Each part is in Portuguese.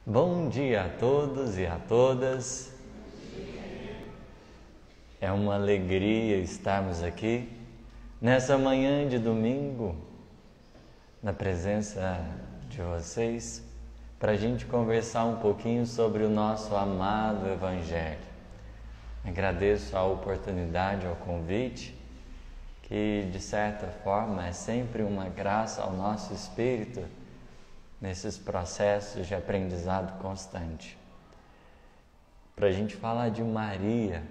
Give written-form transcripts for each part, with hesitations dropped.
Bom dia a todos e a todas. É uma alegria estarmos aqui nessa manhã de domingo, na presença de vocês, para a gente conversar um pouquinho sobre o nosso amado Evangelho. Agradeço a oportunidade, ao convite, que de certa forma é sempre uma graça ao nosso espírito nesses processos de aprendizado constante. Para a gente falar de Maria,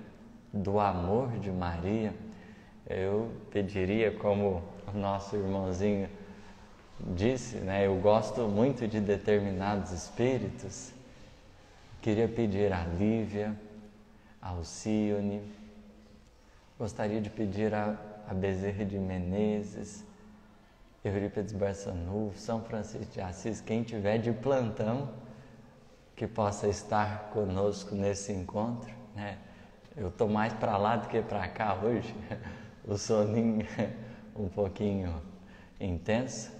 do amor de Maria, eu pediria, como o nosso irmãozinho disse, eu gosto muito de determinados espíritos, queria pedir a Lívia, a Alcione, gostaria de pedir a Bezerra de Menezes, Eurípides Barçanufo, São Francisco de Assis, quem tiver de plantão, que possa estar conosco nesse encontro, Eu estou mais para lá do que para cá hoje, o soninho um pouquinho intenso,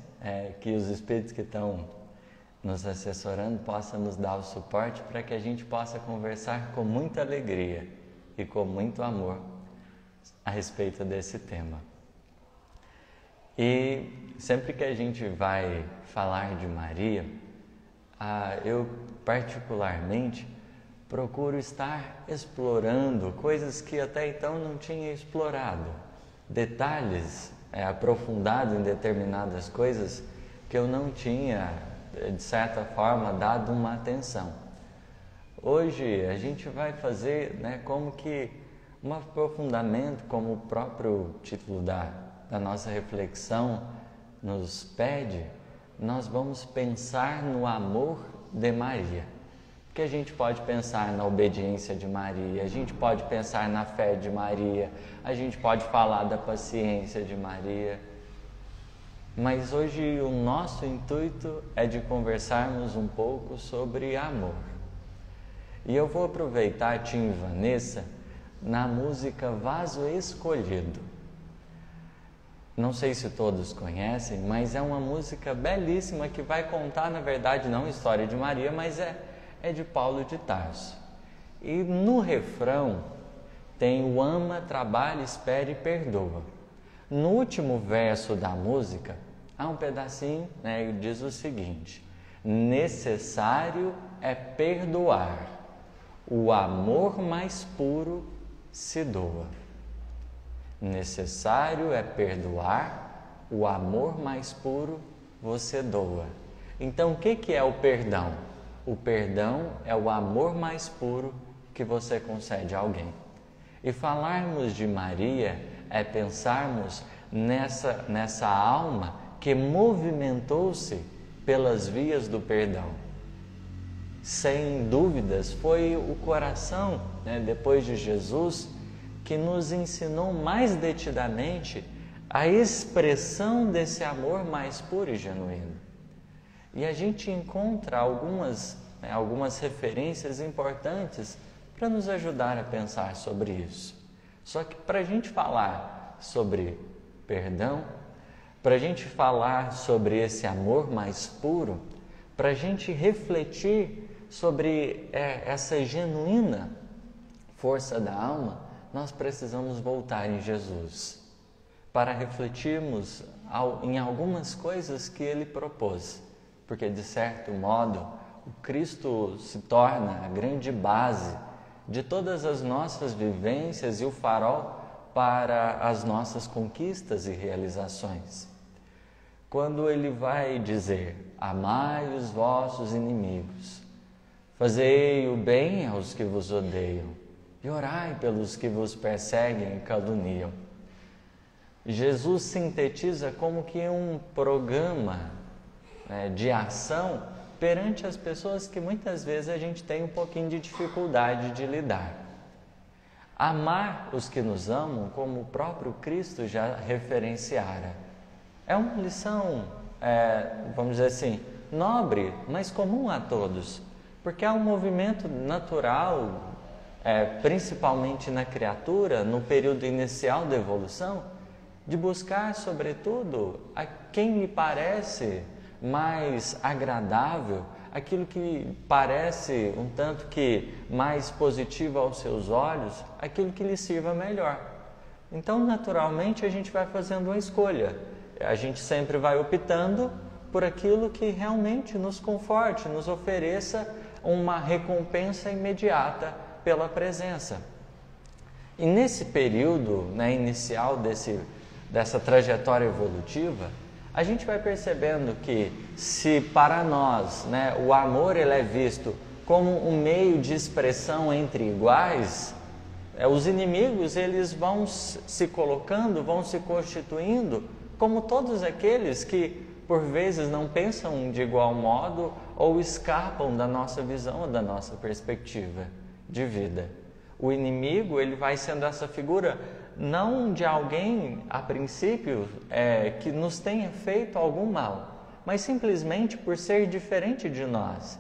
que os espíritos que estão nos assessorando possam nos dar o suporte para que a gente possa conversar com muita alegria e com muito amor a respeito desse tema. E sempre que a gente vai falar de Maria, eu particularmente procuro estar explorando coisas que até então não tinha explorado, detalhes aprofundados em determinadas coisas que eu não tinha, de certa forma, dado uma atenção. Hoje a gente vai fazer como que um aprofundamento, como o próprio título da nossa reflexão nos pede. Nós vamos pensar no amor de Maria, porque a gente pode pensar na obediência de Maria, a gente pode pensar na fé de Maria, a gente pode falar da paciência de Maria, mas hoje o nosso intuito é de conversarmos um pouco sobre amor. E eu vou aproveitar Tim e Vanessa na música Vaso Escolhido. Não sei se todos conhecem, mas é uma música belíssima que vai contar, na verdade, não a história de Maria, mas é de Paulo de Tarso. E no refrão tem o ama, trabalha, espere e perdoa. No último verso da música há um pedacinho, que diz o seguinte: necessário é perdoar, o amor mais puro se doa. Necessário é perdoar, o amor mais puro você doa. Então, o que é o perdão? O perdão é o amor mais puro que você concede a alguém. E falarmos de Maria é pensarmos nessa alma que movimentou-se pelas vias do perdão. Sem dúvidas, foi o coração, depois de Jesus, que nos ensinou mais detidamente a expressão desse amor mais puro e genuíno. E a gente encontra algumas referências importantes para nos ajudar a pensar sobre isso. Só que para a gente falar sobre perdão, para a gente falar sobre esse amor mais puro, para a gente refletir sobre essa genuína força da alma, nós precisamos voltar em Jesus para refletirmos em algumas coisas que Ele propôs, porque de certo modo o Cristo se torna a grande base de todas as nossas vivências e o farol para as nossas conquistas e realizações. Quando Ele vai dizer: amai os vossos inimigos, fazei o bem aos que vos odeiam, e orai pelos que vos perseguem e caluniam. Jesus sintetiza como que um programa de ação perante as pessoas que muitas vezes a gente tem um pouquinho de dificuldade de lidar. Amar os que nos amam, como o próprio Cristo já referenciara. É uma lição, vamos dizer assim, nobre, mas comum a todos, porque há um movimento natural, principalmente na criatura, no período inicial da evolução, de buscar, sobretudo, a quem lhe parece mais agradável, aquilo que parece um tanto que mais positivo aos seus olhos, aquilo que lhe sirva melhor. Então, naturalmente, a gente vai fazendo uma escolha. A gente sempre vai optando por aquilo que realmente nos conforte, nos ofereça uma recompensa imediata pela presença. E nesse período, né, inicial dessa trajetória evolutiva, a gente vai percebendo que se para nós, né, o amor ele é visto como um meio de expressão entre iguais, os inimigos eles vão se colocando, vão se constituindo como todos aqueles que por vezes não pensam de igual modo ou escapam da nossa visão ou da nossa perspectiva de vida. O inimigo ele vai sendo essa figura não de alguém, a princípio, que nos tenha feito algum mal, mas simplesmente por ser diferente de nós.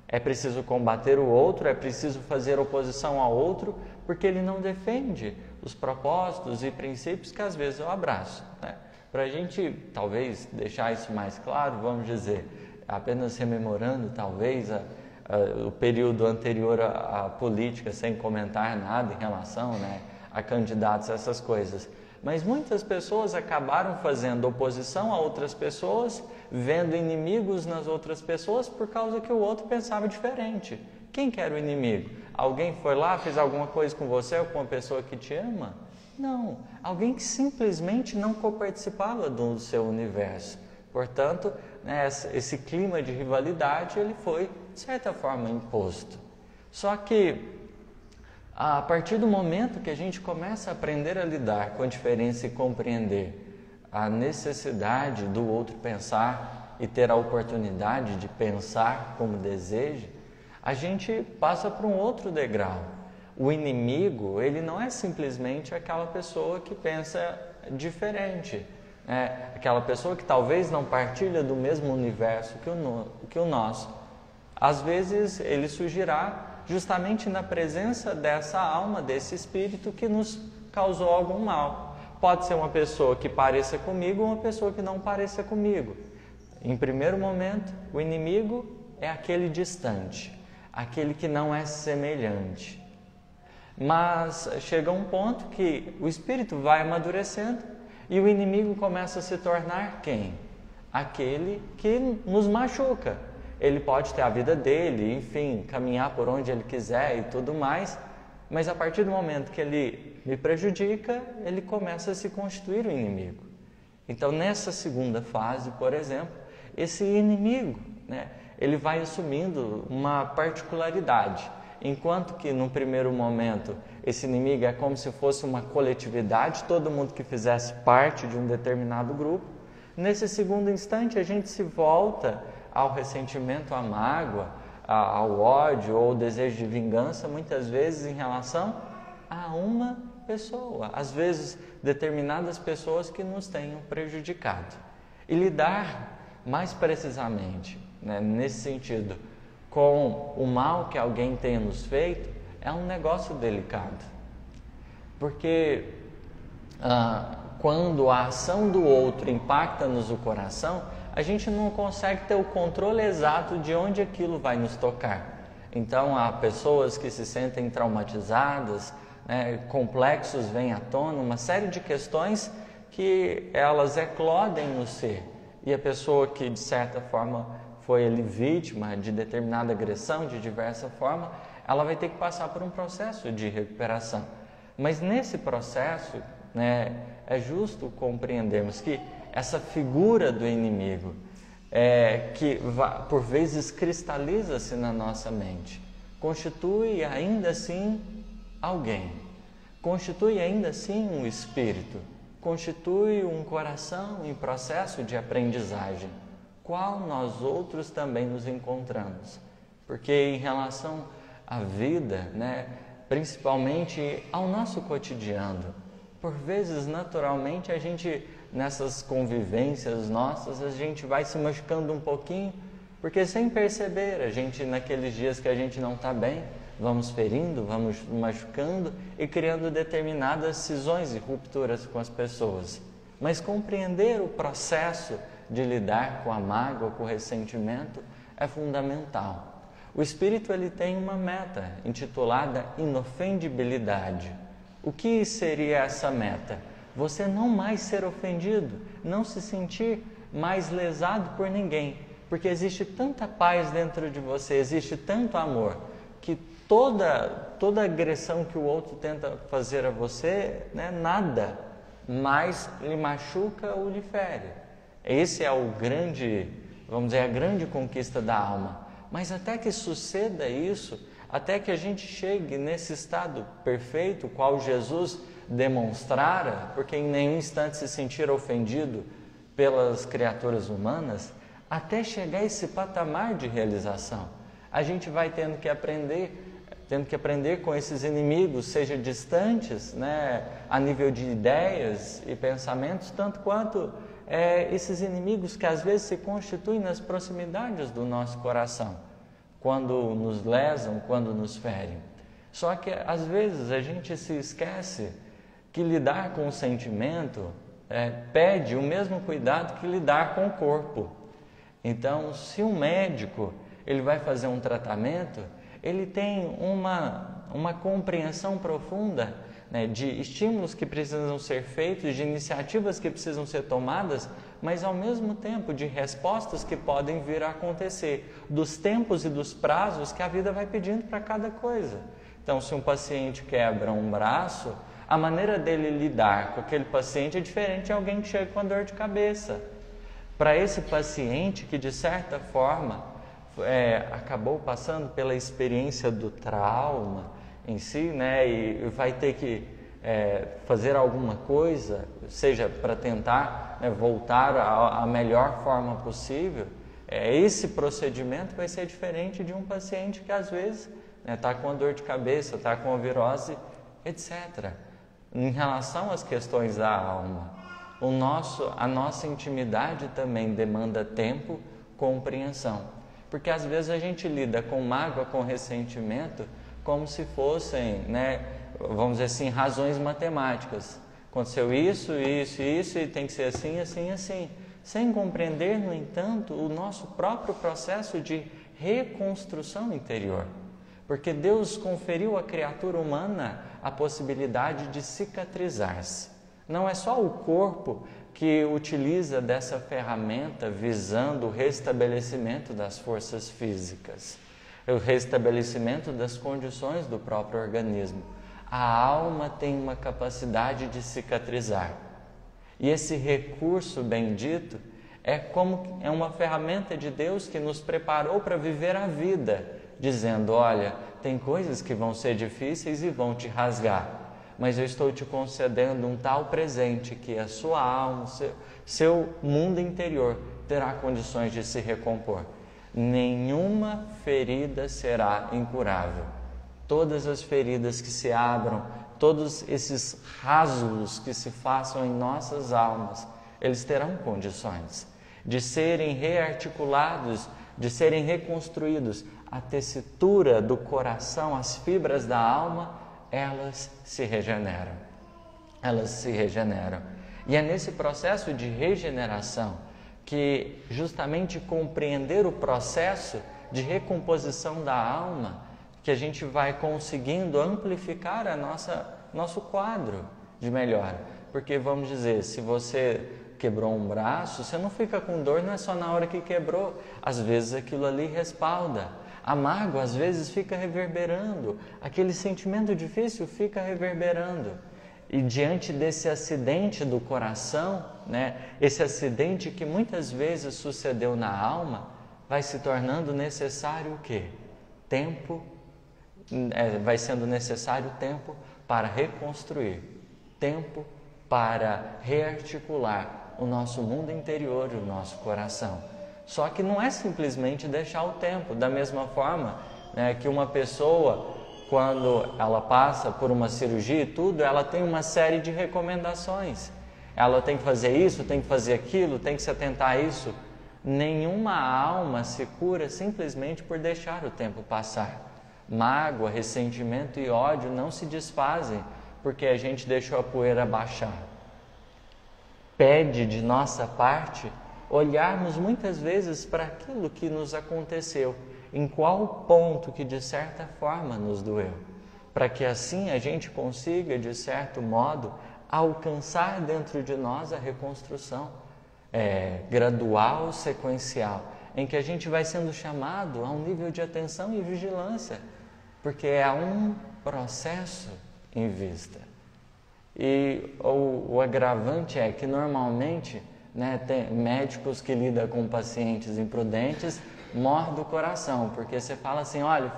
É preciso combater o outro, é preciso fazer oposição ao outro, porque ele não defende os propósitos e princípios que às vezes eu abraço, né? Para a gente, talvez, deixar isso mais claro, vamos dizer, apenas rememorando, talvez, o período anterior à política, sem comentar nada em relação, né, a candidatos, essas coisas. Mas muitas pessoas acabaram fazendo oposição a outras pessoas, vendo inimigos nas outras pessoas por causa que o outro pensava diferente. Quem que era o inimigo? Alguém foi lá, fez alguma coisa com você ou com uma pessoa que te ama? Não, alguém que simplesmente não coparticipava do seu universo. Portanto, né, esse clima de rivalidade ele foi, de certa forma, imposto. Só que, a partir do momento que a gente começa a aprender a lidar com a diferença e compreender a necessidade do outro pensar e ter a oportunidade de pensar como deseja, a gente passa para um outro degrau. O inimigo, ele não é simplesmente aquela pessoa que pensa diferente, aquela pessoa que talvez não partilha do mesmo universo que o nosso. Às vezes ele surgirá justamente na presença dessa alma, desse espírito que nos causou algum mal. Pode ser uma pessoa que pareça comigo ou uma pessoa que não pareça comigo. Em primeiro momento, o inimigo é aquele distante, aquele que não é semelhante. Mas chega um ponto que o espírito vai amadurecendo e o inimigo começa a se tornar quem? Aquele que nos machuca. Ele pode ter a vida dele, enfim, caminhar por onde ele quiser e tudo mais, mas a partir do momento que ele me prejudica, ele começa a se constituir o inimigo. Então, nessa segunda fase, por exemplo, esse inimigo, né, ele vai assumindo uma particularidade. Enquanto que no primeiro momento esse inimigo é como se fosse uma coletividade, todo mundo que fizesse parte de um determinado grupo, nesse segundo instante a gente se volta ao ressentimento, à mágoa, ao ódio ou ao desejo de vingança, muitas vezes em relação a uma pessoa, às vezes determinadas pessoas que nos tenham prejudicado. E lidar mais precisamente, né, nesse sentido, com o mal que alguém tenha nos feito, é um negócio delicado. Porque quando a ação do outro impacta-nos o coração, a gente não consegue ter o controle exato de onde aquilo vai nos tocar. Então, há pessoas que se sentem traumatizadas, né, complexos vêm à tona, uma série de questões que elas eclodem no ser. E a pessoa que, de certa forma, foi ali vítima de determinada agressão, de diversa forma, ela vai ter que passar por um processo de recuperação. Mas nesse processo, né, é justo compreendermos que essa figura do inimigo, que por vezes cristaliza-se na nossa mente, constitui ainda assim alguém, constitui ainda assim um espírito, constitui um coração em processo de aprendizagem, qual nós outros também nos encontramos. Porque em relação à vida, né, principalmente ao nosso cotidiano, por vezes naturalmente a gente, nessas convivências nossas, a gente vai se machucando um pouquinho, porque sem perceber, a gente naqueles dias que a gente não está bem, vamos ferindo, vamos machucando e criando determinadas cisões e rupturas com as pessoas. Mas compreender o processo de lidar com a mágoa, com o ressentimento, é fundamental. O Espírito ele tem uma meta intitulada inofendibilidade. O que seria essa meta? Você não mais ser ofendido, não se sentir mais lesado por ninguém, porque existe tanta paz dentro de você, existe tanto amor, que toda agressão que o outro tenta fazer a você, nada mais lhe machuca ou lhe fere. Esse é o grande, vamos dizer, a grande conquista da alma. Mas até que suceda isso, até que a gente chegue nesse estado perfeito, qual Jesus demonstrara, porque em nenhum instante se sentir ofendido pelas criaturas humanas, até chegar a esse patamar de realização, a gente vai tendo que aprender com esses inimigos, seja distantes, a nível de ideias e pensamentos, tanto quanto esses inimigos que às vezes se constituem nas proximidades do nosso coração, quando nos lesam, quando nos ferem. Só que às vezes a gente se esquece que lidar com o sentimento pede o mesmo cuidado que lidar com o corpo. Então, se um médico ele vai fazer um tratamento, ele tem uma compreensão profunda de estímulos que precisam ser feitos, de iniciativas que precisam ser tomadas, mas ao mesmo tempo de respostas que podem vir a acontecer, dos tempos e dos prazos que a vida vai pedindo para cada coisa. Então, se um paciente quebra um braço, a maneira dele lidar com aquele paciente é diferente de alguém que chega com a dor de cabeça. Para esse paciente que, de certa forma, acabou passando pela experiência do trauma em si, e vai ter que fazer alguma coisa, seja para tentar voltar à melhor forma possível, esse procedimento vai ser diferente de um paciente que às vezes está com a dor de cabeça, está com a virose, etc. Em relação às questões da alma, a nossa intimidade também demanda tempo, compreensão. Porque às vezes a gente lida com mágoa, com ressentimento, como se fossem, vamos dizer assim, razões matemáticas. Aconteceu isso, isso, isso, e tem que ser assim, assim, assim. Sem compreender, no entanto, o nosso próprio processo de reconstrução interior. Porque Deus conferiu à criatura humana a possibilidade de cicatrizar-se. Não é só o corpo que utiliza dessa ferramenta visando o restabelecimento das forças físicas, o restabelecimento das condições do próprio organismo. A alma tem uma capacidade de cicatrizar. E esse recurso bendito é uma ferramenta de Deus que nos preparou para viver a vida, dizendo, olha, tem coisas que vão ser difíceis e vão te rasgar, mas eu estou te concedendo um tal presente que a sua alma, seu mundo interior terá condições de se recompor. Nenhuma ferida será incurável. Todas as feridas que se abram, todos esses rasgos que se façam em nossas almas, eles terão condições de serem rearticulados, de serem reconstruídos. A tessitura do coração, as fibras da alma, elas se regeneram. Elas se regeneram. E é nesse processo de regeneração que justamente compreender o processo de recomposição da alma, que a gente vai conseguindo amplificar nosso quadro de melhora. Porque vamos dizer, se você quebrou um braço, você não fica com dor, não é só na hora que quebrou. Às vezes aquilo ali respalda. A mágoa às vezes fica reverberando. Aquele sentimento difícil fica reverberando. E diante desse acidente do coração, esse acidente que muitas vezes sucedeu na alma, vai se tornando necessário o quê? Tempo. Vai sendo necessário tempo para reconstruir, tempo para rearticular o nosso mundo interior e o nosso coração. Só que não é simplesmente deixar o tempo, da mesma forma que uma pessoa, quando ela passa por uma cirurgia e tudo, ela tem uma série de recomendações. Ela tem que fazer isso, tem que fazer aquilo, tem que se atentar a isso. Nenhuma alma se cura simplesmente por deixar o tempo passar. Mágoa, ressentimento e ódio não se desfazem porque a gente deixou a poeira baixar. Pede de nossa parte olharmos muitas vezes para aquilo que nos aconteceu, em qual ponto que de certa forma nos doeu, para que assim a gente consiga, de certo modo, alcançar dentro de nós a reconstrução gradual, sequencial, em que a gente vai sendo chamado a um nível de atenção e vigilância, porque é um processo em vista. E o agravante é que normalmente, tem médicos que lidam com pacientes imprudentes, mordem o coração, porque você fala assim, olha,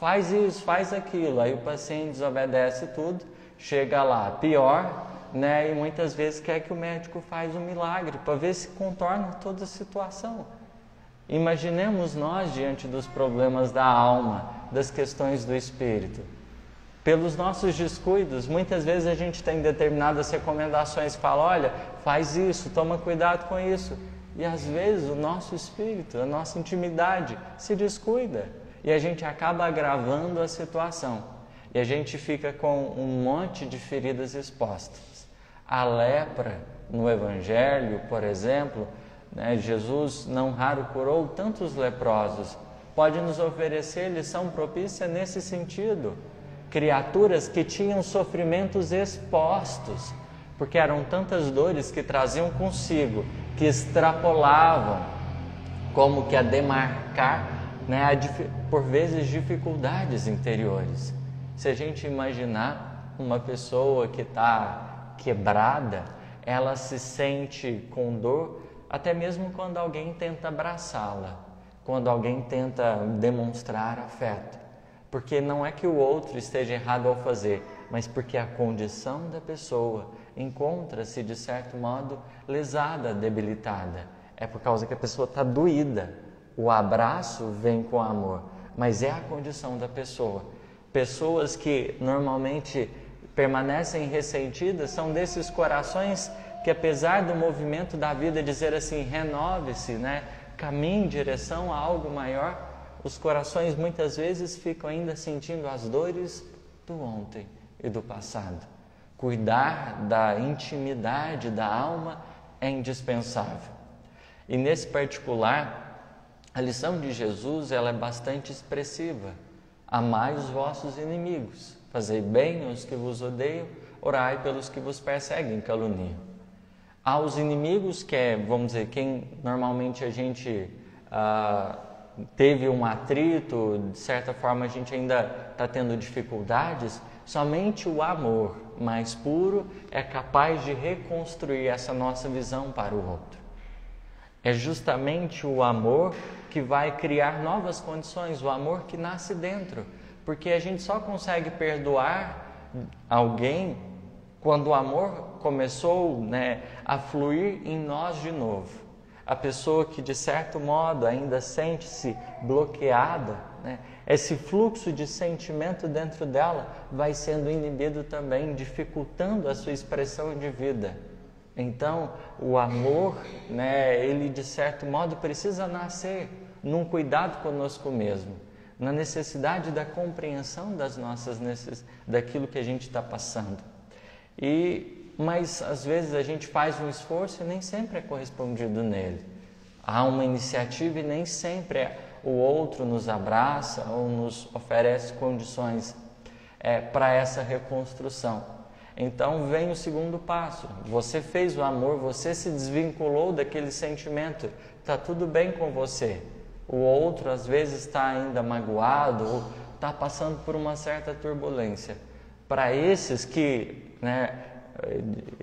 faz isso, faz aquilo, aí o paciente desobedece tudo, chega lá pior, e muitas vezes quer que o médico faça um milagre para ver se contorna toda a situação. Imaginemos nós diante dos problemas da alma, das questões do espírito. Pelos nossos descuidos, muitas vezes a gente tem determinadas recomendações, fala, olha, faz isso, toma cuidado com isso. E às vezes o nosso espírito, a nossa intimidade se descuida e a gente acaba agravando a situação. E a gente fica com um monte de feridas expostas. A lepra no Evangelho, por exemplo, Jesus não raro curou tantos leprosos. Pode nos oferecer lição propícia nesse sentido. Criaturas que tinham sofrimentos expostos, porque eram tantas dores que traziam consigo, que extrapolavam, como que a demarcar, por vezes, dificuldades interiores. Se a gente imaginar uma pessoa que está quebrada, ela se sente com dor, até mesmo quando alguém tenta abraçá-la, quando alguém tenta demonstrar afeto. Porque não é que o outro esteja errado ao fazer, mas porque a condição da pessoa encontra-se, de certo modo, lesada, debilitada. É por causa que a pessoa está doída. O abraço vem com amor, mas é a condição da pessoa. Pessoas que normalmente permanecem ressentidas são desses corações que, apesar do movimento da vida dizer assim, renove-se, caminhe em direção a algo maior, os corações muitas vezes ficam ainda sentindo as dores do ontem e do passado. Cuidar da intimidade da alma é indispensável. E nesse particular, a lição de Jesus ela é bastante expressiva. Amai os vossos inimigos, fazei bem aos que vos odeiam, orai pelos que vos perseguem e caluniam. Aos inimigos, que é, vamos dizer, quem normalmente a gente teve um atrito, de certa forma a gente ainda está tendo dificuldades, somente o amor mais puro é capaz de reconstruir essa nossa visão para o outro. É justamente o amor que vai criar novas condições, o amor que nasce dentro, porque a gente só consegue perdoar alguém quando o amor começou a fluir em nós de novo. A pessoa que de certo modo ainda sente-se bloqueada, esse fluxo de sentimento dentro dela vai sendo inibido também, dificultando a sua expressão de vida. Então, o amor, ele de certo modo precisa nascer num cuidado conosco mesmo, na necessidade da compreensão das nossas necessidades, daquilo que a gente está passando. Mas às vezes a gente faz um esforço e nem sempre é correspondido nele. Há uma iniciativa e nem sempre o outro nos abraça ou nos oferece condições para essa reconstrução. Então vem o segundo passo. Você fez o amor, você se desvinculou daquele sentimento, está tudo bem com você. O outro às vezes está ainda magoado ou está passando por uma certa turbulência. Para esses que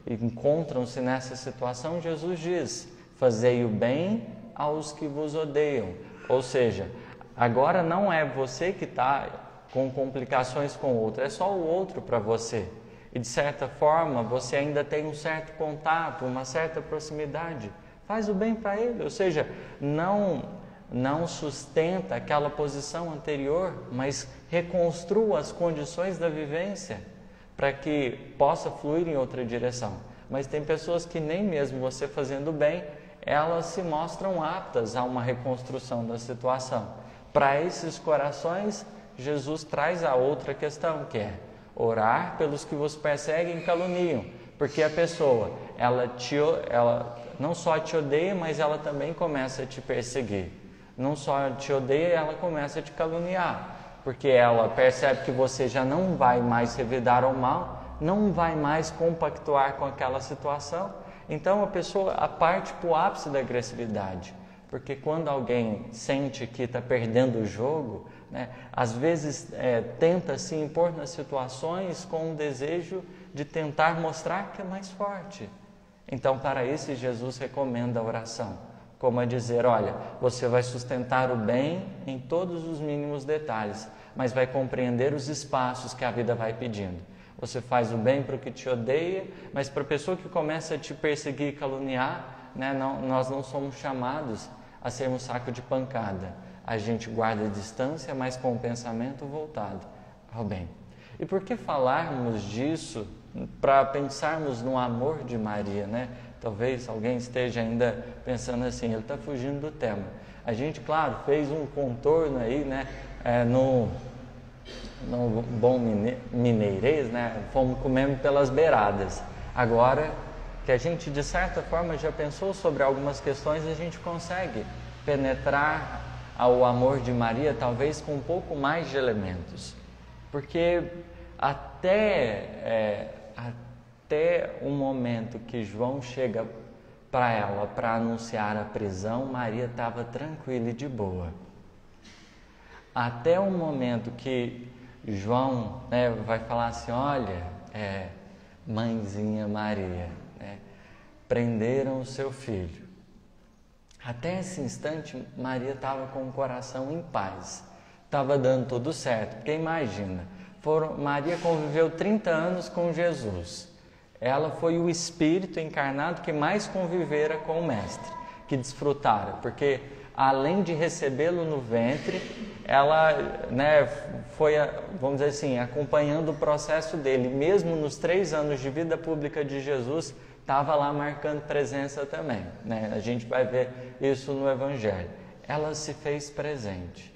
encontram-se nessa situação, Jesus diz, fazei o bem aos que vos odeiam. Ou seja, agora não é você que está com complicações com o outro, é só o outro para você. E de certa forma você ainda tem um certo contato, uma certa proximidade. Faz o bem para ele, ou seja, não sustenta aquela posição anterior, mas reconstrua as condições da vivência para que possa fluir em outra direção. Mas tem pessoas que nem mesmo você fazendo bem, elas se mostram aptas a uma reconstrução da situação. Para esses corações, Jesus traz a outra questão, que é orar pelos que vos perseguem e caluniam, porque a pessoa, ela não só te odeia, mas ela também começa a te perseguir. Não só te odeia, ela começa a te caluniar, porque ela percebe que você já não vai mais revidar ao mal, não vai mais compactuar com aquela situação. Então a pessoa parte para o ápice da agressividade, porque quando alguém sente que está perdendo o jogo, né, às vezes tenta se impor nas situações com o desejo de tentar mostrar que é mais forte. Então, para isso, Jesus recomenda a oração, como a dizer, olha, você vai sustentar o bem em todos os mínimos detalhes, mas vai compreender os espaços que a vida vai pedindo. Você faz o bem para o que te odeia, mas para a pessoa que começa a te perseguir e caluniar, né, nós não somos chamados a sermos saco de pancada. A gente guarda distância, mas com o pensamento voltado ao bem. E por que falarmos disso para pensarmos no amor de Maria, né? Talvez alguém esteja ainda pensando assim, ele está fugindo do tema. A gente, claro, fez um contorno aí, né? No bom mineirês, né? Fomos comendo pelas beiradas. Agora que a gente, de certa forma, já pensou sobre algumas questões, a gente consegue penetrar ao amor de Maria, talvez com um pouco mais de elementos. Porque até o momento que João chega para ela para anunciar a prisão, Maria estava tranquila e de boa. Até o momento que João, né, vai falar assim, olha, mãezinha Maria, né, prenderam o seu filho. Até esse instante, Maria estava com o coração em paz, estava dando tudo certo, porque imagina, Maria conviveu 30 anos com Jesus, ela foi o Espírito encarnado que mais convivera com o Mestre, que desfrutara, porque além de recebê-lo no ventre, ela, né, foi, vamos dizer assim, acompanhando o processo dele, mesmo nos 3 anos de vida pública de Jesus, estava lá marcando presença também, né? A gente vai ver isso no Evangelho. Ela se fez presente.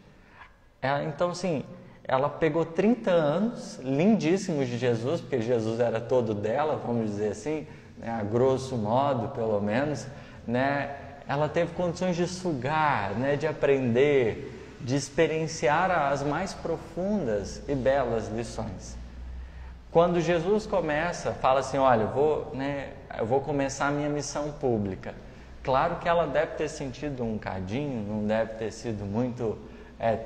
Então, assim, ela pegou 30 anos lindíssimos de Jesus, porque Jesus era todo dela, vamos dizer assim, né? A grosso modo, pelo menos, né? Ela teve condições de sugar, né? De aprender, de experienciar as mais profundas e belas lições. Quando Jesus fala assim, olha, eu vou começar a minha missão pública. Claro que ela deve ter sentido um cadinho, não deve ter sido muito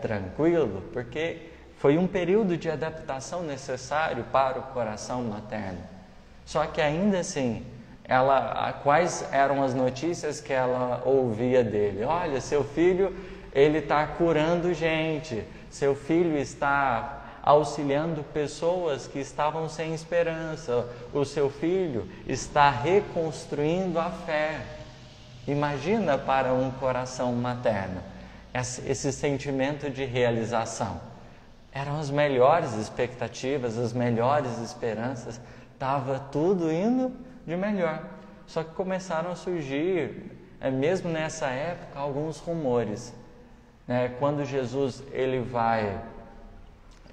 tranquilo, porque foi um período de adaptação necessário para o coração materno. Só que ainda assim, quais eram as notícias que ela ouvia dele? Olha, seu filho, ele está curando gente, seu filho está auxiliando pessoas que estavam sem esperança, o seu filho está reconstruindo a fé. Imagina para um coração materno esse sentimento de realização. Eram as melhores expectativas, as melhores esperanças, estava tudo indo de melhor. Só que começaram a surgir, mesmo nessa época, alguns rumores. Quando Jesus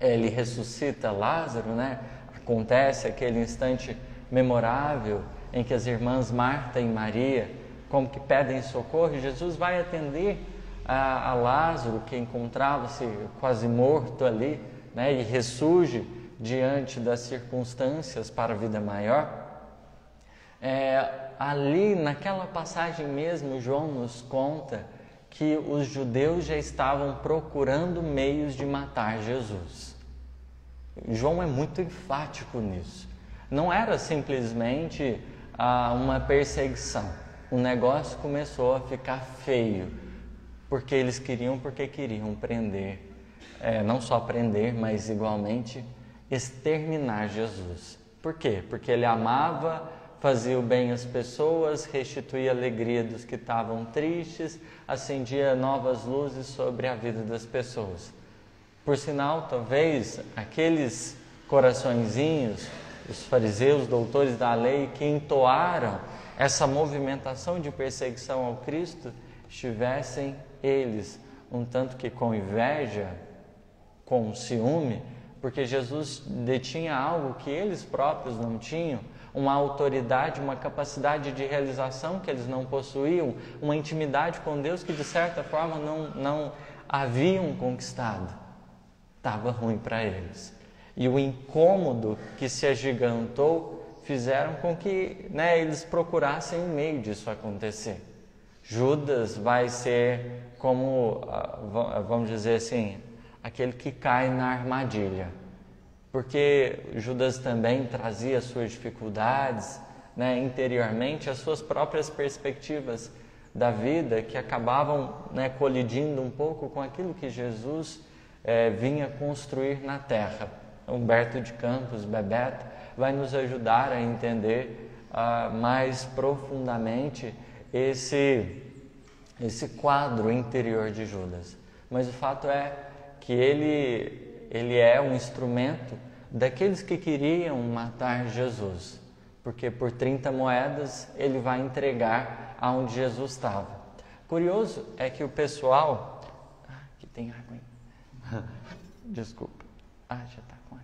ele ressuscita Lázaro, né? Acontece aquele instante memorável em que as irmãs Marta e Maria, como que pedem socorro, Jesus vai atender a Lázaro, que encontrava-se quase morto ali, né? E ressurge diante das circunstâncias para a vida maior. Ali, naquela passagem mesmo, João nos conta que os judeus já estavam procurando meios de matar Jesus. João é muito enfático nisso. Não era simplesmente uma perseguição. O negócio começou a ficar feio, porque eles queriam prender, não só prender, mas igualmente exterminar Jesus. Por quê? Porque ele amava, fazia o bem às pessoas, restituía a alegria dos que estavam tristes, acendia novas luzes sobre a vida das pessoas. Por sinal, talvez aqueles coraçõezinhos, os fariseus, doutores da lei, que entoaram essa movimentação de perseguição ao Cristo, estivessem eles um tanto que com inveja, com ciúme, porque Jesus detinha algo que eles próprios não tinham, uma autoridade, uma capacidade de realização que eles não possuíam, uma intimidade com Deus que de certa forma não haviam conquistado. Estava ruim para eles. E o incômodo que se agigantou fizeram com que eles procurassem um meio disso acontecer. Judas vai ser como, vamos dizer assim, aquele que cai na armadilha. Porque Judas também trazia suas dificuldades, interiormente, as suas próprias perspectivas da vida que acabavam colidindo um pouco com aquilo que Jesus vinha construir na terra. Humberto de Campos, Bebeto, vai nos ajudar a entender mais profundamente esse quadro interior de Judas. Mas o fato é que ele é um instrumento daqueles que queriam matar Jesus, porque por 30 moedas ele vai entregar aonde Jesus estava. Curioso é que o pessoal... aqui tem água aí. Desculpa. Já está com água.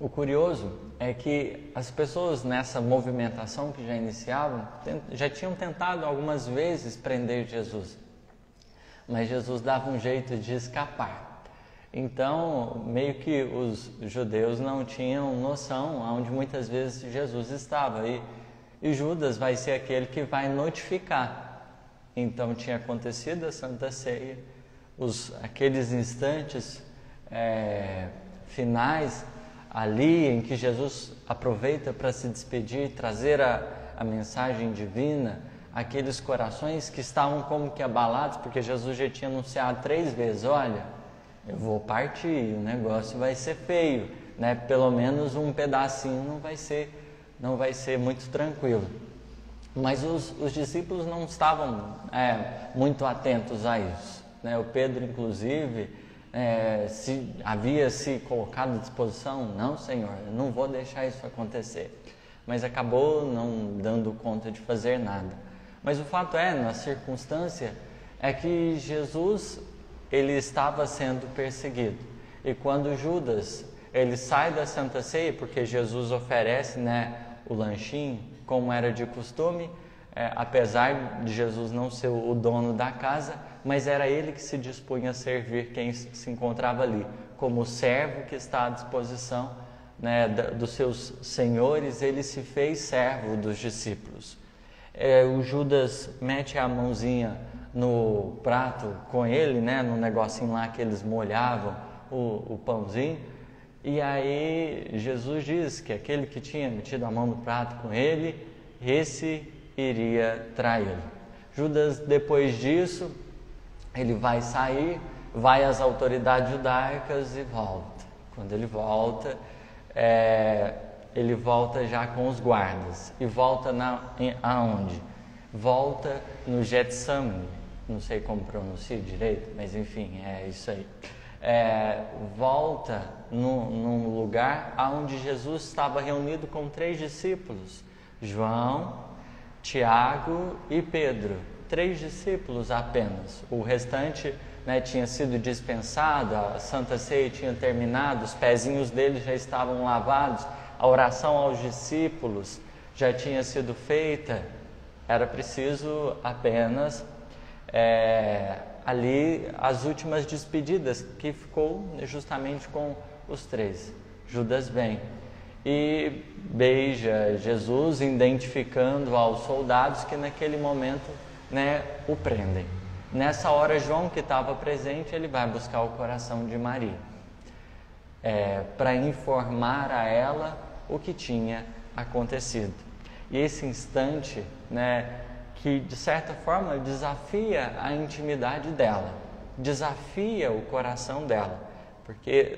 O curioso é que as pessoas nessa movimentação que já iniciavam, já tinham tentado algumas vezes prender Jesus, mas Jesus dava um jeito de escapar. Então, meio que os judeus não tinham noção onde muitas vezes Jesus estava, e Judas vai ser aquele que vai notificar. Então, tinha acontecido a Santa Ceia, aqueles instantes finais, ali em que Jesus aproveita para se despedir, trazer a mensagem divina, aqueles corações que estavam como que abalados, porque Jesus já tinha anunciado 3 vezes, olha, eu vou partir, o negócio vai ser feio, pelo menos um pedacinho não vai ser muito tranquilo. Mas os discípulos não estavam muito atentos a isso, O Pedro, inclusive, havia se colocado à disposição, não, Senhor, eu não vou deixar isso acontecer, mas acabou não dando conta de fazer nada. Mas o fato na circunstância, é que Jesus, ele estava sendo perseguido, e quando Judas, ele sai da Santa Ceia, porque Jesus oferece, o lanchinho, como era de costume, apesar de Jesus não ser o dono da casa, mas era ele que se dispunha a servir quem se encontrava ali, como servo que está à disposição dos seus senhores, ele se fez servo dos discípulos. O Judas mete a mãozinha no prato com ele, no negocinho lá que eles molhavam o pãozinho, e aí Jesus diz que aquele que tinha metido a mão no prato com ele, esse iria traí-lo. Judas, depois disso, ele vai sair, vai às autoridades judaicas e volta. Quando ele volta já com os guardas. E volta aonde? Volta no Getsemane. Não sei como pronuncia direito, mas enfim, é isso aí. Volta num lugar onde Jesus estava reunido com 3 discípulos. João, Tiago e Pedro. 3 discípulos apenas. O restante tinha sido dispensado, a Santa Ceia tinha terminado, os pezinhos deles já estavam lavados, a oração aos discípulos já tinha sido feita. Era preciso apenas ali as últimas despedidas, que ficou justamente com os 3. Judas vem e beija Jesus, identificando aos soldados que naquele momento o prendem. Nessa hora, João, que estava presente, ele vai buscar o coração de Maria, para informar a ela o que tinha acontecido. E esse instante, que de certa forma desafia a intimidade dela, desafia o coração dela, porque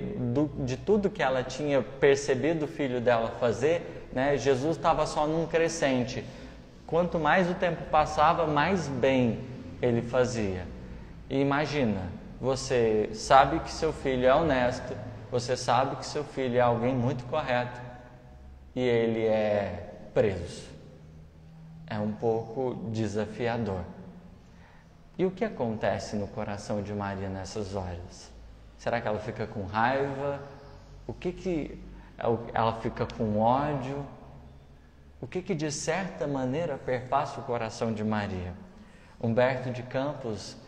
de tudo que ela tinha percebido o filho dela fazer, Jesus estava só num crescente. Quanto mais o tempo passava, mais bem ele fazia. E imagina, você sabe que seu filho é honesto, você sabe que seu filho é alguém muito correto, e ele é preso. É um pouco desafiador. E o que acontece no coração de Maria nessas horas? Será que ela fica com raiva? O que ela fica com ódio? O que de certa maneira perpassa o coração de Maria? Humberto de Campos,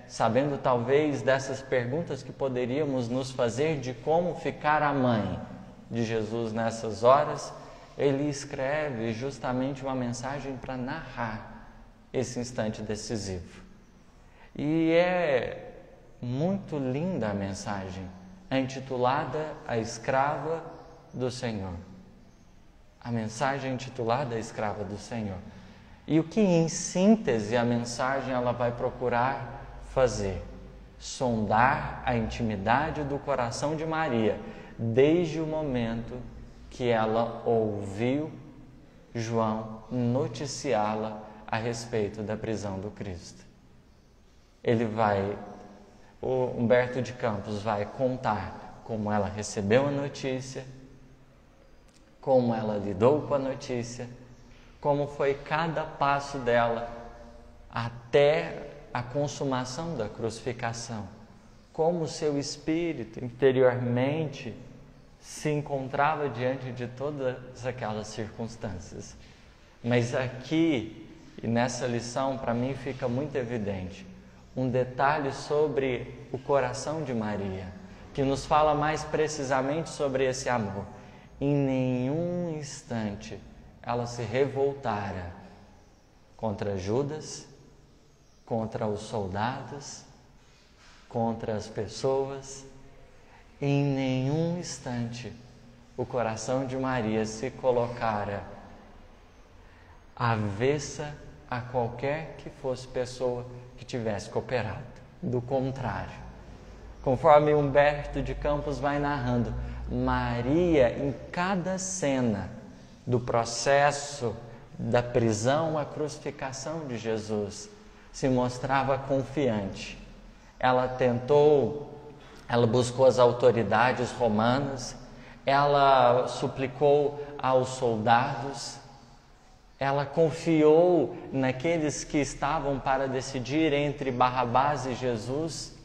sabendo talvez dessas perguntas que poderíamos nos fazer de como ficar a mãe de Jesus nessas horas, ele escreve justamente uma mensagem para narrar esse instante decisivo. E é muito linda a mensagem, é intitulada A Escrava do Senhor. A mensagem intitulada A Escrava do Senhor. E o que, em síntese, a mensagem ela vai procurar fazer? Sondar a intimidade do coração de Maria, desde o momento que ela ouviu João noticiá-la a respeito da prisão do Cristo. O Humberto de Campos vai contar como ela recebeu a notícia, como ela lidou com a notícia, como foi cada passo dela até a consumação da crucificação, como o seu espírito interiormente se encontrava diante de todas aquelas circunstâncias. Mas aqui, e nessa lição, para mim fica muito evidente um detalhe sobre o coração de Maria, que nos fala mais precisamente sobre esse amor. Em nenhum instante ela se revoltara contra Judas, contra os soldados, contra as pessoas. Em nenhum instante o coração de Maria se colocara avessa a qualquer que fosse pessoa que tivesse cooperado. Do contrário, conforme Humberto de Campos vai narrando, Maria, em cada cena do processo da prisão à crucificação de Jesus, se mostrava confiante. Ela buscou as autoridades romanas, ela suplicou aos soldados, ela confiou naqueles que estavam para decidir entre Barrabás e Jesus.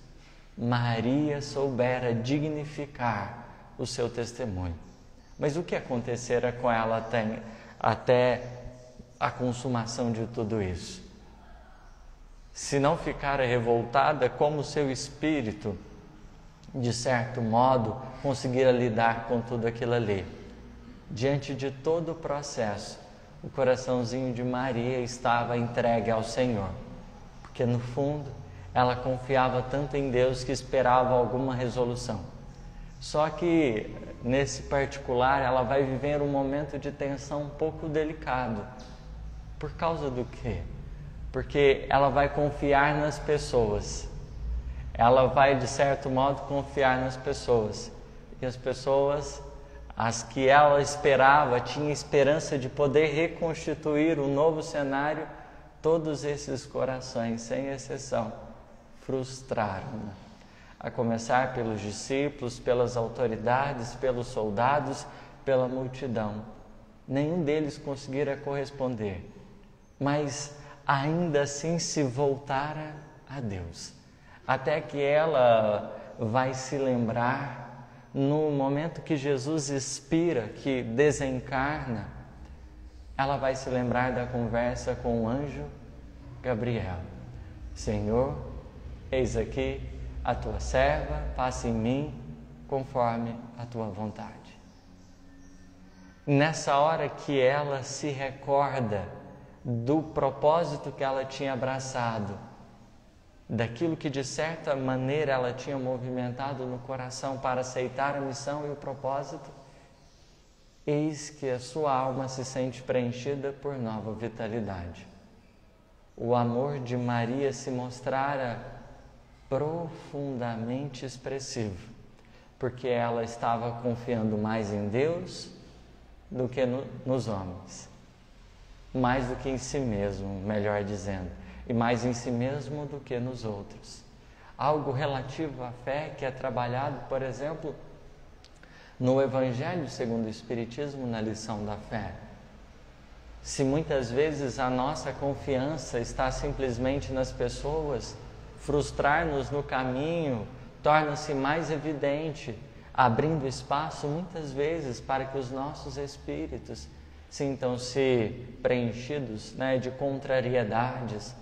Maria soubera dignificar o seu testemunho. Mas o que acontecera com ela até a consumação de tudo isso? Se não ficara revoltada, como o seu espírito, de certo modo, conseguira lidar com tudo aquilo ali? Diante de todo o processo, o coraçãozinho de Maria estava entregue ao Senhor, porque no fundo ela confiava tanto em Deus que esperava alguma resolução. Só que nesse particular ela vai viver um momento de tensão um pouco delicado. Por causa do quê? Porque ela vai confiar nas pessoas. Ela vai, de certo modo, confiar nas pessoas. E as pessoas, as que ela esperava, tinha esperança de poder reconstituir um novo cenário, todos esses corações, sem exceção, frustraram-na. A começar pelos discípulos, pelas autoridades, pelos soldados, pela multidão. Nenhum deles conseguira corresponder, mas ainda assim se voltara a Deus. Até que ela vai se lembrar, no momento que Jesus expira, que desencarna, ela vai se lembrar da conversa com o anjo Gabriel. Senhor, eis aqui a tua serva, faça em mim conforme a tua vontade. Nessa hora que ela se recorda do propósito que ela tinha abraçado, daquilo que de certa maneira ela tinha movimentado no coração para aceitar a missão e o propósito, eis que a sua alma se sente preenchida por nova vitalidade. O amor de Maria se mostrara profundamente expressivo, porque ela estava confiando mais em Deus do que nos homens, mais do que em si mesmo, melhor dizendo, e mais em si mesmo do que nos outros. Algo relativo à fé que é trabalhado, por exemplo, no Evangelho segundo o Espiritismo, na lição da fé. Se muitas vezes a nossa confiança está simplesmente nas pessoas, frustrar-nos no caminho torna-se mais evidente, abrindo espaço muitas vezes para que os nossos espíritos sintam-se preenchidos, né, de contrariedades,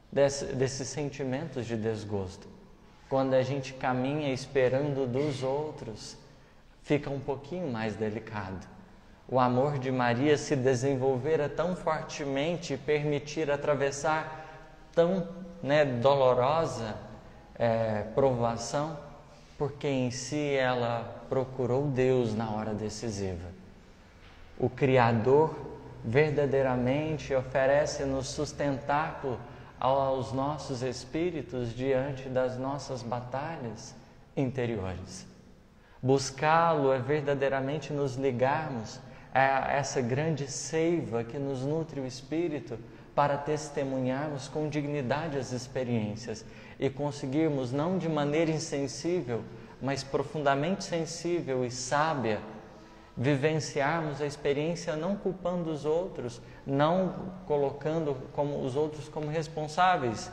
desses sentimentos de desgosto. Quando a gente caminha esperando dos outros, fica um pouquinho mais delicado. O amor de Maria se desenvolvera tão fortemente e permitir atravessar tão, né, dolorosa provação, porque em si ela procurou Deus na hora decisiva. O Criador verdadeiramente oferece-nos sustentáculo aos nossos espíritos diante das nossas batalhas interiores. Buscá-lo é verdadeiramente nos ligarmos a essa grande seiva que nos nutre o espírito para testemunharmos com dignidade as experiências e conseguirmos, não de maneira insensível, mas profundamente sensível e sábia, vivenciarmos a experiência não culpando os outros, não colocando os outros como responsáveis,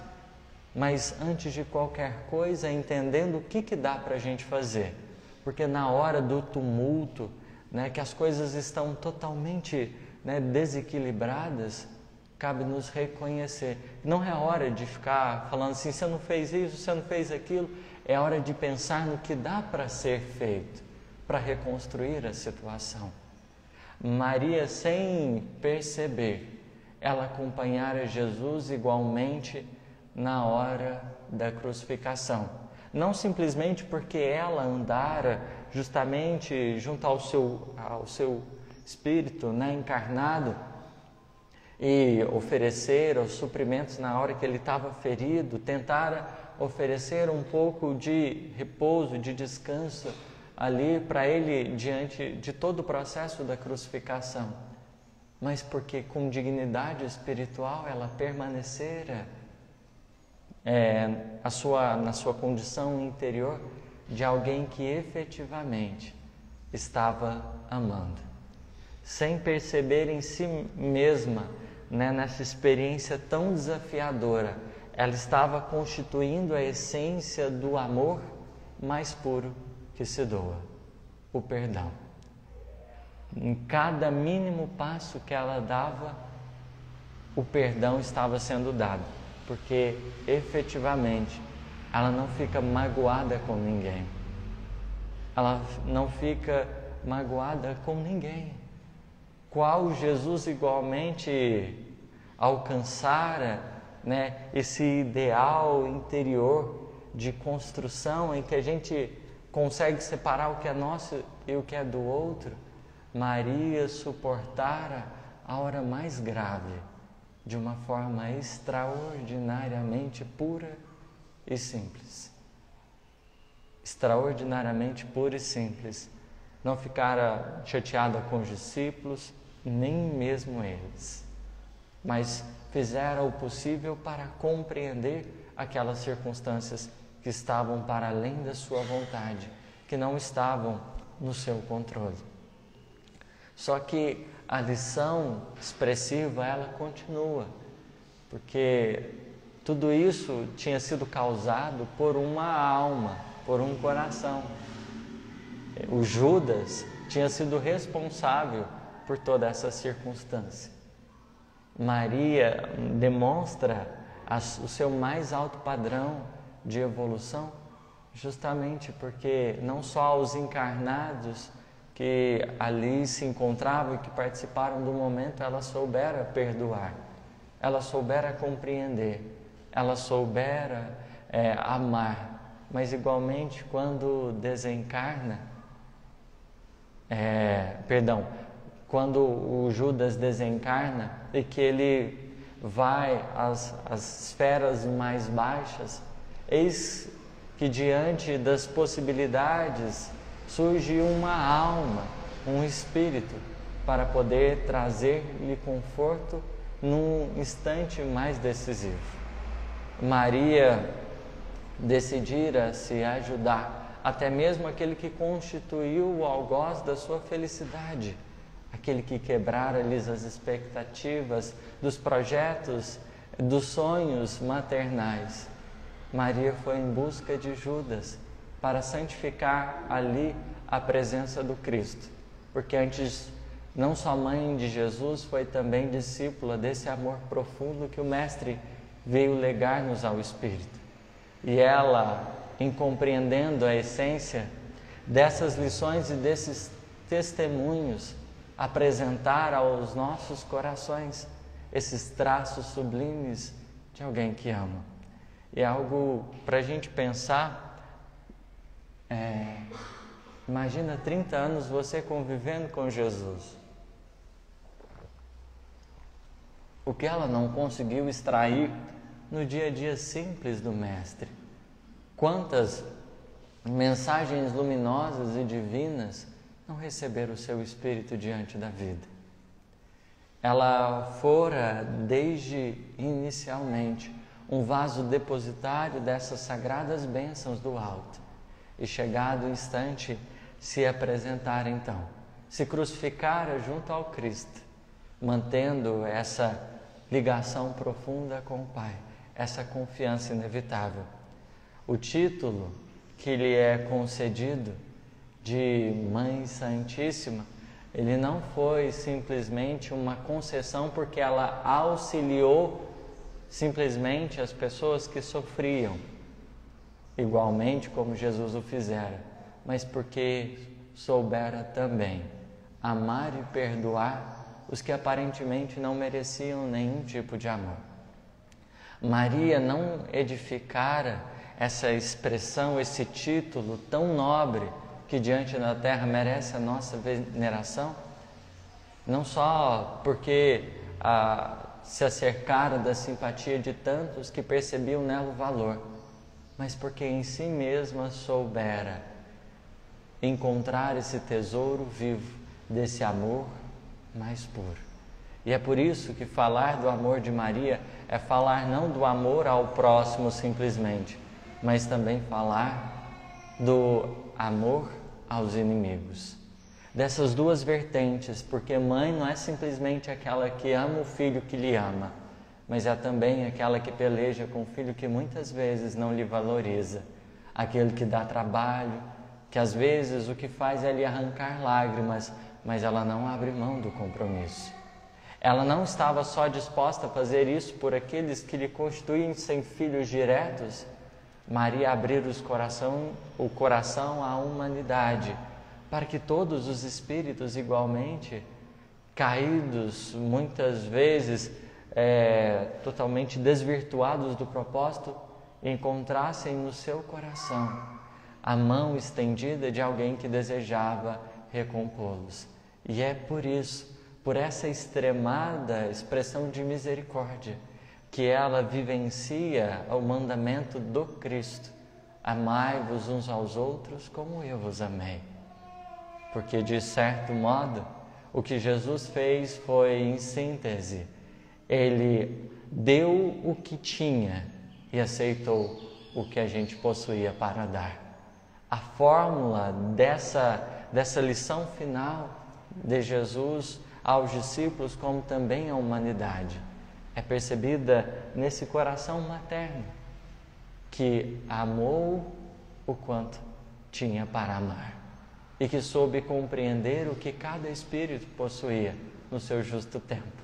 mas antes de qualquer coisa entendendo o que dá para a gente fazer. Porque na hora do tumulto, né, que as coisas estão totalmente, né, desequilibradas, cabe nos reconhecer. Não é hora de ficar falando assim, você não fez isso, você não fez aquilo. É hora de pensar no que dá para ser feito, para reconstruir a situação. Maria, sem perceber, ela acompanhara Jesus igualmente na hora da crucificação. Não simplesmente porque ela andara justamente junto ao seu espírito, né, encarnado, e oferecer os suprimentos na hora que ele estava ferido, tentara oferecer um pouco de repouso, de descanso ali para ele diante de todo o processo da crucificação, mas porque com dignidade espiritual ela permanecera na sua condição interior de alguém que efetivamente estava amando, sem perceber em si mesma, né, nessa experiência tão desafiadora, ela estava constituindo a essência do amor mais puro que se doa, o perdão. Em cada mínimo passo que ela dava, o perdão estava sendo dado, porque efetivamente ela não fica magoada com ninguém. Ela não fica magoada com ninguém. Qual Jesus igualmente alcançara, né, esse ideal interior de construção em que a gente consegue separar o que é nosso e o que é do outro, Maria suportara a hora mais grave de uma forma extraordinariamente pura e simples. Extraordinariamente pura e simples. Não ficara chateada com os discípulos, nem mesmo eles, mas fizera o possível para compreender aquelas circunstâncias que estavam para além da sua vontade, que não estavam no seu controle. Só que a lição expressiva, ela continua, porque tudo isso tinha sido causado por uma alma, por um coração. O Judas tinha sido responsável por toda essa circunstância. Maria demonstra o seu mais alto padrão de evolução, justamente porque não só os encarnados que ali se encontravam e que participaram do momento, ela soubera perdoar, ela soubera compreender, ela soubera amar, mas igualmente quando desencarna, quando o Judas desencarna e que ele vai às esferas mais baixas, eis que diante das possibilidades surge uma alma, um espírito, para poder trazer-lhe conforto num instante mais decisivo. Maria decidira se ajudar, até mesmo aquele que constituiu o algoz da sua felicidade, aquele que quebrara-lhes as expectativas dos projetos, dos sonhos maternais. Maria foi em busca de Judas para santificar ali a presença do Cristo. Porque antes, não só mãe de Jesus, foi também discípula desse amor profundo que o Mestre veio legar-nos ao Espírito. E ela, em compreendendo a essência dessas lições e desses testemunhos, apresentar aos nossos corações esses traços sublimes de alguém que ama. E é algo para a gente pensar. Imagina 30 anos você convivendo com Jesus. O que ela não conseguiu extrair no dia a dia simples do Mestre. Quantas mensagens luminosas e divinas não receberam o seu Espírito diante da vida. Ela fora, desde inicialmente, um vaso depositário dessas sagradas bênçãos do alto. E chegado o instante, se apresentar então, se crucificara junto ao Cristo, mantendo essa ligação profunda com o Pai, essa confiança inevitável. O título que lhe é concedido de Mãe Santíssima, ele não foi simplesmente uma concessão porque ela auxiliou simplesmente as pessoas que sofriam, igualmente como Jesus o fizera, mas porque soubera também amar e perdoar os que aparentemente não mereciam nenhum tipo de amor. Maria não edificara essa expressão, esse título tão nobre que diante da terra merece a nossa veneração, não só porque se acercara da simpatia de tantos que percebiam nela o valor, mas porque em si mesma soubera encontrar esse tesouro vivo desse amor mais puro. E é por isso que falar do amor de Maria é falar não do amor ao próximo simplesmente, mas também falar do amor aos inimigos. Dessas duas vertentes, porque mãe não é simplesmente aquela que ama o filho que lhe ama, mas é também aquela que peleja com o filho que muitas vezes não lhe valoriza, aquele que dá trabalho, que às vezes o que faz é lhe arrancar lágrimas, mas ela não abre mão do compromisso. Ela não estava só disposta a fazer isso por aqueles que lhe constituem sem filhos diretos. Maria abrir o coração à humanidade, para que todos os espíritos igualmente caídos, muitas vezes totalmente desvirtuados do propósito, encontrassem no seu coração a mão estendida de alguém que desejava recompô-los. E é por isso, por essa extremada expressão de misericórdia, que ela vivencia o mandamento do Cristo: amai-vos uns aos outros como eu vos amei. Porque, de certo modo, o que Jesus fez foi, em síntese, Ele deu o que tinha e aceitou o que a gente possuía para dar. A fórmula dessa lição final de Jesus aos discípulos, como também à humanidade, é percebida nesse coração materno, que amou o quanto tinha para amar e que soube compreender o que cada espírito possuía no seu justo tempo.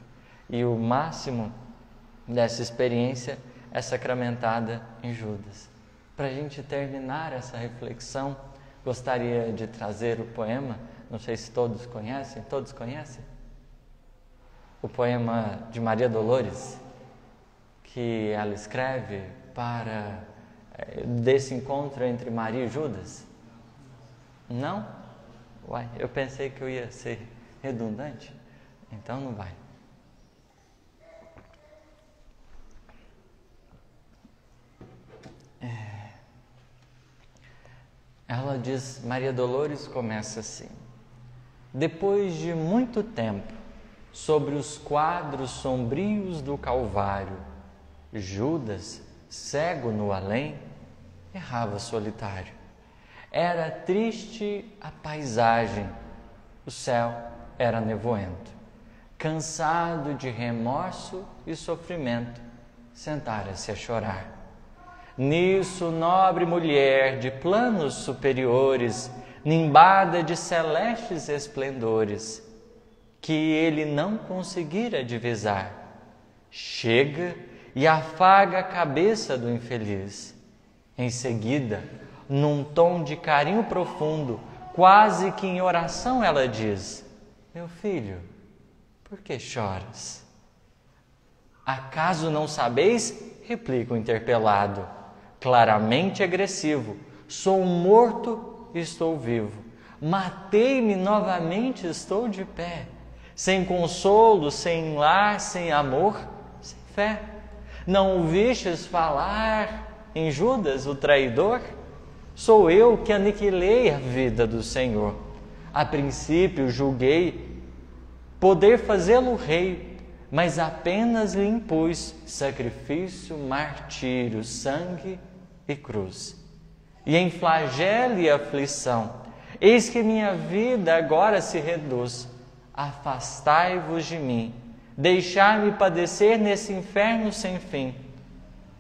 E o máximo dessa experiência é sacramentada em Judas. Para a gente terminar essa reflexão, gostaria de trazer o poema, não sei se todos conhecem, o poema de Maria Dolores, que ela escreve para desse encontro entre Maria e Judas? Não? Uai, eu pensei que eu ia ser redundante, então não vai. Ela diz, Maria Dolores começa assim: depois de muito tempo, sobre os quadros sombrios do Calvário, Judas, cego no além, errava solitário. Era triste a paisagem, o céu era nevoento. Cansado de remorso e sofrimento, sentara-se a chorar. Nisso, nobre mulher de planos superiores, nimbada de celestes esplendores, que ele não conseguira divisar, chega e afaga a cabeça do infeliz. Em seguida, num tom de carinho profundo, quase que em oração, ela diz: meu filho, por que choras? Acaso não sabeis? Replica o interpelado, claramente agressivo: sou morto, estou vivo. Matei-me novamente, estou de pé. Sem consolo, sem lar, sem amor, sem fé. Não ouvistes falar em Judas, o traidor? Sou eu que aniquilei a vida do Senhor. A princípio julguei poder fazê-lo rei, mas apenas lhe impus sacrifício, martírio, sangue e cruz. E em flagelo e aflição, eis que minha vida agora se reduz. Afastai-vos de mim, deixai-me padecer nesse inferno sem fim.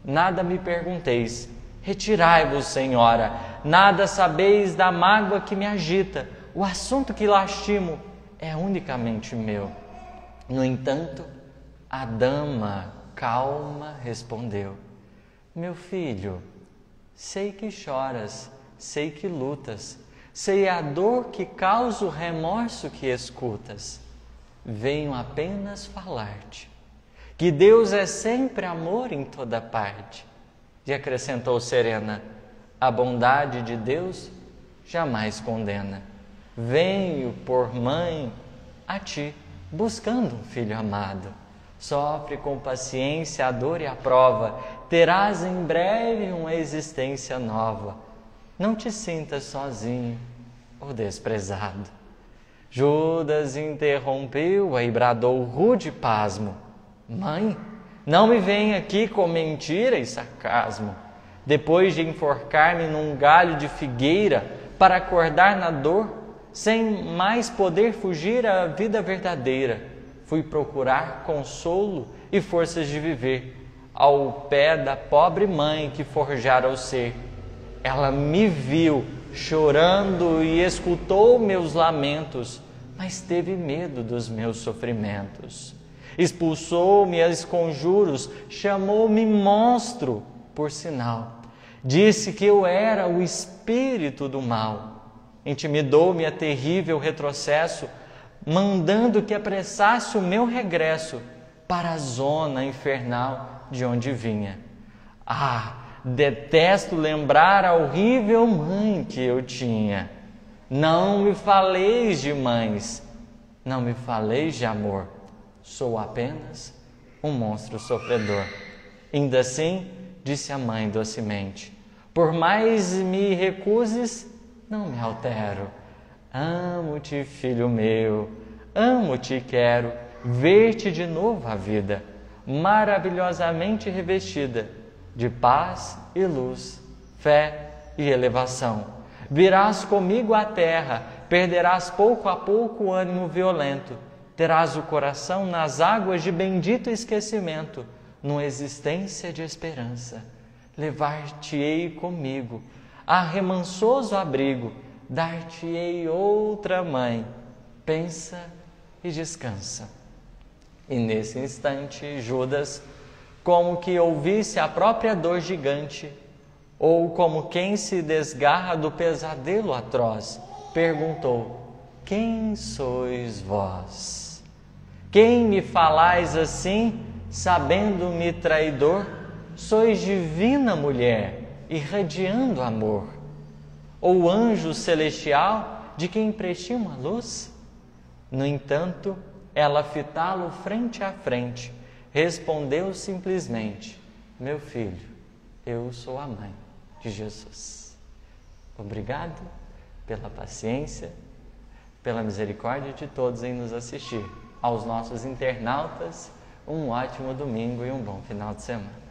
Nada me pergunteis, retirai-vos, Senhora, nada sabeis da mágoa que me agita, o assunto que lastimo é unicamente meu. No entanto, a dama calma respondeu: meu filho, sei que choras, sei que lutas, sei a dor que causa o remorso que escutas. Venho apenas falar-te que Deus é sempre amor em toda parte. E acrescentou serena: a bondade de Deus jamais condena. Venho por mãe a ti, buscando um filho amado. Sofre com paciência a dor e a prova, terás em breve uma existência nova. Não te sintas sozinho ou desprezado. Judas interrompeu-a e bradou rude pasmo: mãe, não me venha aqui com mentira e sarcasmo. Depois de enforcar-me num galho de figueira para acordar na dor, sem mais poder fugir à vida verdadeira, fui procurar consolo e forças de viver ao pé da pobre mãe que forjara o ser. Ela me viu chorando e escutou meus lamentos, mas teve medo dos meus sofrimentos. Expulsou-me a esconjuros, chamou-me monstro, por sinal. Disse que eu era o espírito do mal. Intimidou-me a terrível retrocesso, mandando que apressasse o meu regresso para a zona infernal de onde vinha. Ah, detesto lembrar a horrível mãe que eu tinha. Não me faleis de mães, não me faleis de amor. Sou apenas um monstro sofredor. Ainda assim, disse a mãe docemente, por mais me recuses, não me altero. Amo-te, filho meu, amo-te e quero ver-te de novo a vida, maravilhosamente revestida de paz e luz, fé e elevação. Virás comigo à terra, perderás pouco a pouco o ânimo violento, terás o coração nas águas de bendito esquecimento, numa existência de esperança. Levar-te-ei comigo a remansoso abrigo, dar-te-ei outra mãe. Pensa e descansa. E nesse instante, Judas, como que ouvisse a própria dor gigante, ou como quem se desgarra do pesadelo atroz, perguntou: quem sois vós? Quem me falais assim, sabendo-me traidor? Sois divina mulher, irradiando amor, ou anjo celestial de quem emprestei uma luz? No entanto, ela, fitá-lo frente a frente, respondeu simplesmente: meu filho, eu sou a mãe de Jesus. Obrigado pela paciência, pela misericórdia de todos em nos assistir. Aos nossos internautas, um ótimo domingo e um bom final de semana.